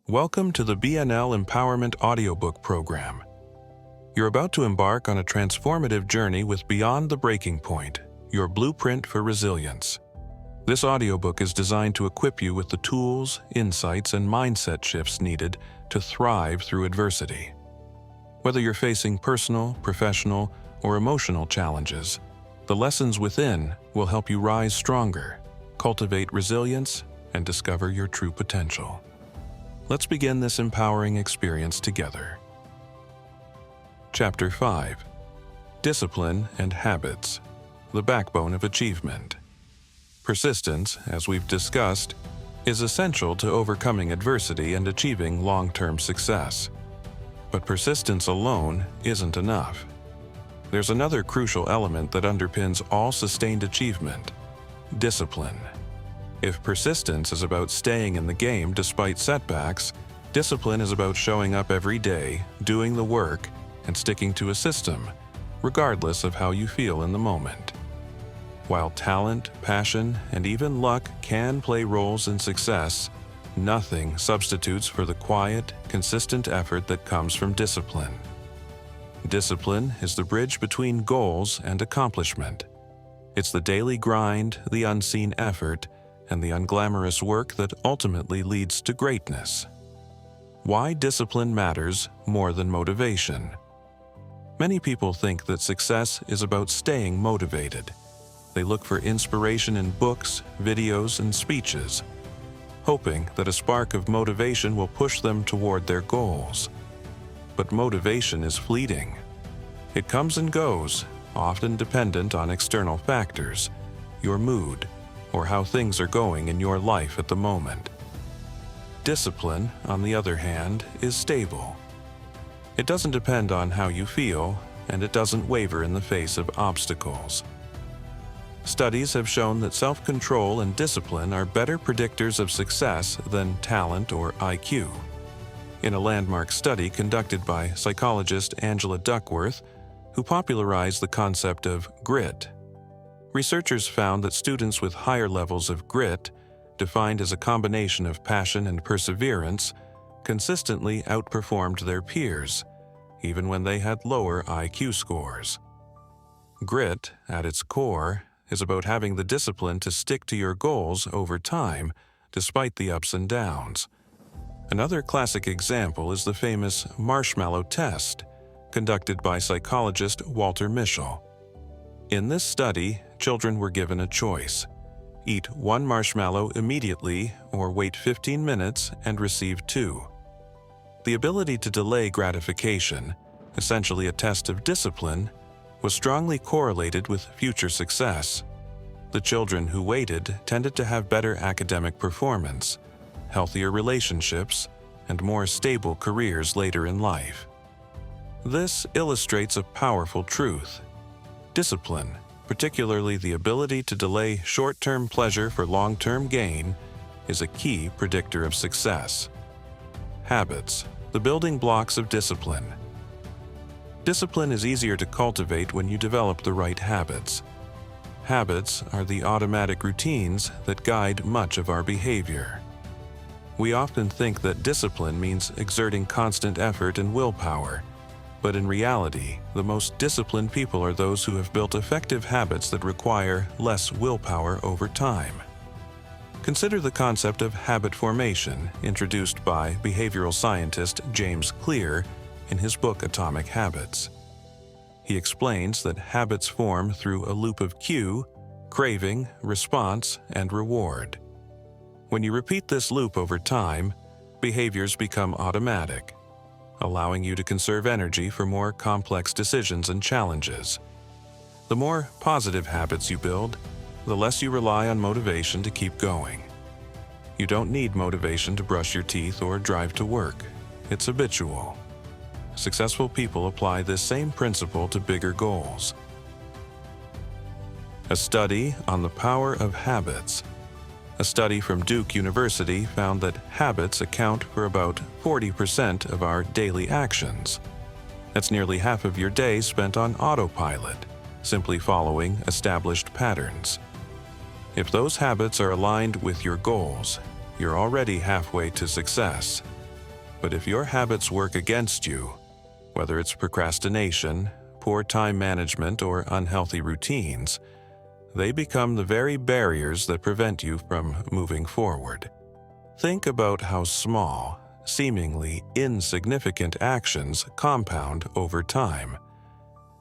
Welcome to the BnL Empowerment Audiobook program. You're about to embark on a transformative journey with Beyond the Breaking Point, your blueprint for resilience. This audiobook is designed to equip you with the tools, insights, and mindset shifts needed to thrive through adversity. Whether you're facing personal, professional, or emotional challenges, the lessons within will help you rise stronger, cultivate resilience, and discover your true potential. Let's begin this empowering experience together. Chapter 5. Discipline and Habits, the Backbone of Achievement. Persistence, as we've discussed, is essential to overcoming adversity and achieving long-term success. But persistence alone isn't enough. There's another crucial element that underpins all sustained achievement: discipline. If persistence is about staying in the game despite setbacks, discipline is about showing up every day, doing the work, and sticking to a system, regardless of how you feel in the moment. While talent, passion, and even luck can play roles in success, nothing substitutes for the quiet, consistent effort that comes from discipline. Discipline is the bridge between goals and accomplishment. It's the daily grind, the unseen effort, and the unglamorous work that ultimately leads to greatness. Why discipline matters more than motivation. Many people think that success is about staying motivated. They look for inspiration in books, videos, and speeches, hoping that a spark of motivation will push them toward their goals. But motivation is fleeting. It comes and goes, often dependent on external factors, your mood, or how things are going in your life at the moment. Discipline, on the other hand, is stable. It doesn't depend on how you feel, and it doesn't waver in the face of obstacles. Studies have shown that self-control and discipline are better predictors of success than talent or IQ. In a landmark study conducted by psychologist Angela Duckworth, who popularized the concept of grit, researchers found that students with higher levels of grit, defined as a combination of passion and perseverance, consistently outperformed their peers, even when they had lower IQ scores. Grit, at its core, is about having the discipline to stick to your goals over time, despite the ups and downs. Another classic example is the famous marshmallow test, conducted by psychologist Walter Mischel. In this study, children were given a choice: eat one marshmallow immediately or wait 15 minutes and receive 2. The ability to delay gratification, essentially a test of discipline, was strongly correlated with future success. The children who waited tended to have better academic performance, healthier relationships, and more stable careers later in life. This illustrates a powerful truth. Discipline, particularly the ability to delay short-term pleasure for long-term gain, is a key predictor of success. Habits, the building blocks of discipline. Discipline is easier to cultivate when you develop the right habits. Habits are the automatic routines that guide much of our behavior. We often think that discipline means exerting constant effort and willpower, but in reality, the most disciplined people are those who have built effective habits that require less willpower over time. Consider the concept of habit formation, introduced by behavioral scientist James Clear in his book Atomic Habits. He explains that habits form through a loop of cue, craving, response, and reward. When you repeat this loop over time, behaviors become automatic, allowing you to conserve energy for more complex decisions and challenges. The more positive habits you build, the less you rely on motivation to keep going. You don't need motivation to brush your teeth or drive to work. It's habitual. Successful people apply this same principle to bigger goals. A study on the power of habits. A study from Duke University found that habits account for about 40% of our daily actions. That's nearly half of your day spent on autopilot, simply following established patterns. If those habits are aligned with your goals, you're already halfway to success. But if your habits work against you, whether it's procrastination, poor time management, or unhealthy routines, they become the very barriers that prevent you from moving forward. Think about how small, seemingly insignificant actions compound over time.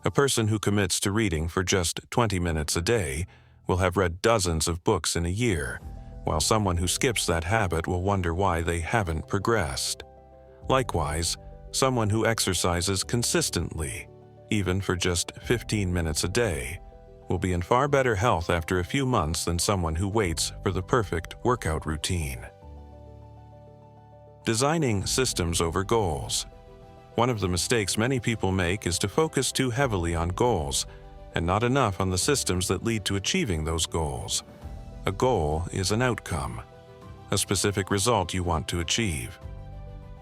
A person who commits to reading for just 20 minutes a day will have read dozens of books in a year, while someone who skips that habit will wonder why they haven't progressed. Likewise, someone who exercises consistently, even for just 15 minutes a day, will be in far better health after a few months than someone who waits for the perfect workout routine. Designing systems over goals. One of the mistakes many people make is to focus too heavily on goals and not enough on the systems that lead to achieving those goals. A goal is an outcome, a specific result you want to achieve.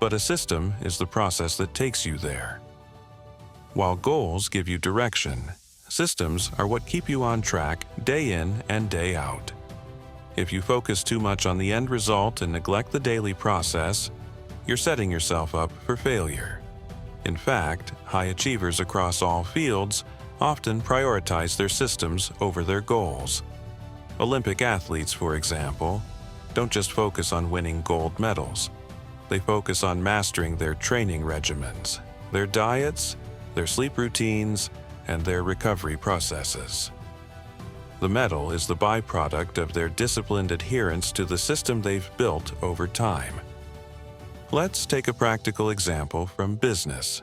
But a system is the process that takes you there. While goals give you direction, systems are what keep you on track day in and day out. If you focus too much on the end result and neglect the daily process, you're setting yourself up for failure. In fact, high achievers across all fields often prioritize their systems over their goals. Olympic athletes, for example, don't just focus on winning gold medals. They focus on mastering their training regimens, their diets, their sleep routines, and their recovery processes. The medal is the byproduct of their disciplined adherence to the system they've built over time. Let's take a practical example from business.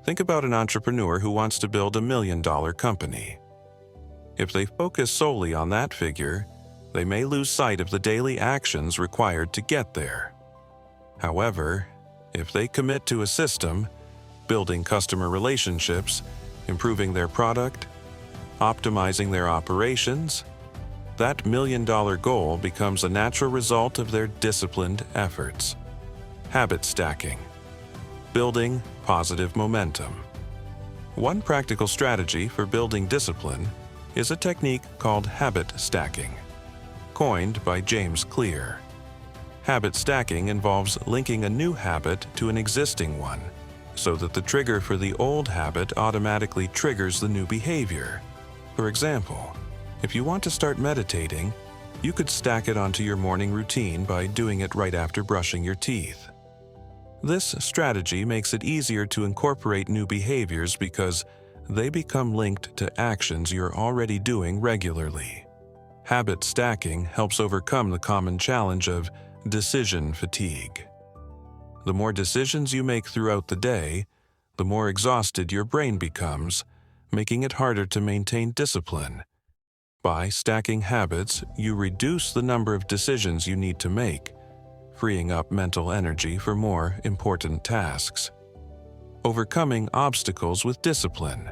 Think about an entrepreneur who wants to build $1 million company. If they focus solely on that figure, they may lose sight of the daily actions required to get there. However, if they commit to a system, building customer relationships, improving their product, optimizing their operations, that $1 million goal becomes a natural result of their disciplined efforts. Habit stacking. Building positive momentum. One practical strategy for building discipline is a technique called habit stacking, coined by James Clear. Habit stacking involves linking a new habit to an existing one, so that the trigger for the old habit automatically triggers the new behavior. For example, if you want to start meditating, you could stack it onto your morning routine by doing it right after brushing your teeth. This strategy makes it easier to incorporate new behaviors because they become linked to actions you're already doing regularly. Habit stacking helps overcome the common challenge of decision fatigue. The more decisions you make throughout the day, the more exhausted your brain becomes, making it harder to maintain discipline. By stacking habits, you reduce the number of decisions you need to make, freeing up mental energy for more important tasks. Overcoming obstacles with discipline.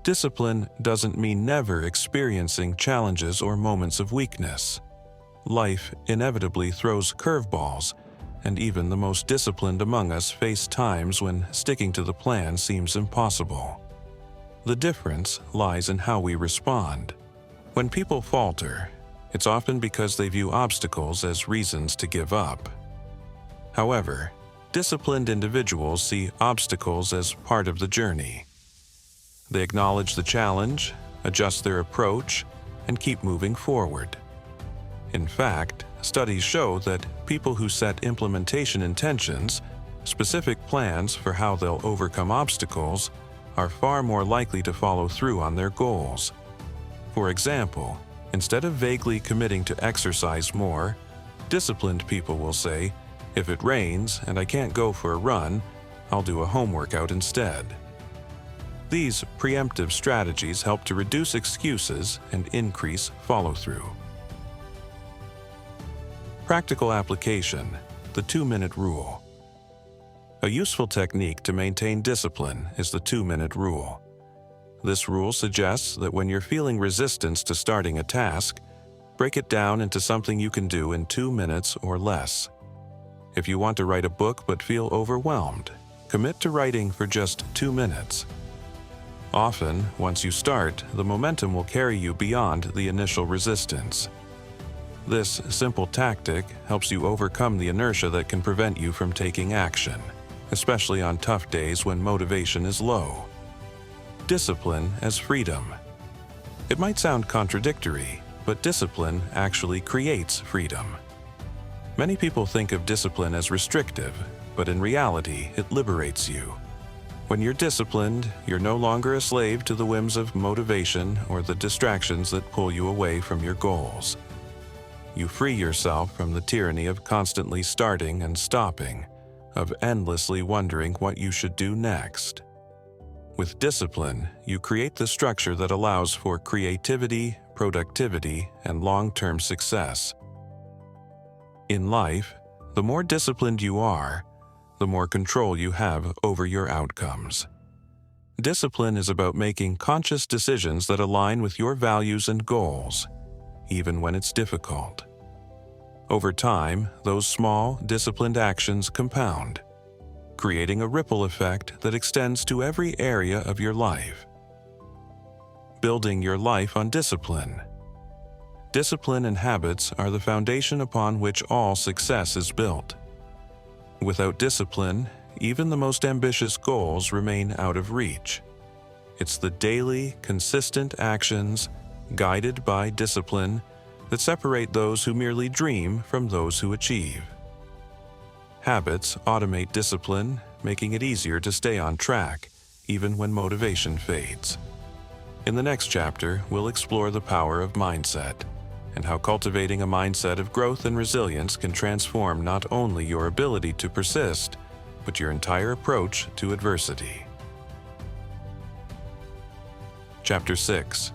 Discipline doesn't mean never experiencing challenges or moments of weakness. Life inevitably throws curveballs, and even the most disciplined among us face times when sticking to the plan seems impossible. The difference lies in how we respond. When people falter, it's often because they view obstacles as reasons to give up. However, disciplined individuals see obstacles as part of the journey. They acknowledge the challenge, adjust their approach, and keep moving forward. In fact, studies show that people who set implementation intentions, specific plans for how they'll overcome obstacles, are far more likely to follow through on their goals. For example, instead of vaguely committing to exercise more, disciplined people will say, "If it rains and I can't go for a run, I'll do a home workout instead." These preemptive strategies help to reduce excuses and increase follow-through. Practical application: the 2-minute rule. A useful technique to maintain discipline is the 2-minute rule. This rule suggests that when you're feeling resistance to starting a task, break it down into something you can do in 2 minutes or less. If you want to write a book but feel overwhelmed, commit to writing for just 2 minutes. Often, once you start, the momentum will carry you beyond the initial resistance. This simple tactic helps you overcome the inertia that can prevent you from taking action, especially on tough days when motivation is low. Discipline as freedom. It might sound contradictory, but discipline actually creates freedom. Many people think of discipline as restrictive, but in reality, it liberates you. When you're disciplined, you're no longer a slave to the whims of motivation or the distractions that pull you away from your goals. You free yourself from the tyranny of constantly starting and stopping, of endlessly wondering what you should do next. With discipline, you create the structure that allows for creativity, productivity, and long-term success. In life, the more disciplined you are, the more control you have over your outcomes. Discipline is about making conscious decisions that align with your values and goals, even when it's difficult. Over time, those small, disciplined actions compound, creating a ripple effect that extends to every area of your life. Building your life on discipline. Discipline and habits are the foundation upon which all success is built. Without discipline, even the most ambitious goals remain out of reach. It's the daily, consistent actions, guided by discipline, that separate those who merely dream from those who achieve. Habits automate discipline, making it easier to stay on track, even when motivation fades. In the next chapter, we'll explore the power of mindset, and how cultivating a mindset of growth and resilience can transform not only your ability to persist, but your entire approach to adversity. Chapter 6.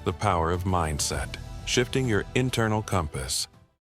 The Power of Mindset. Shifting your internal compass.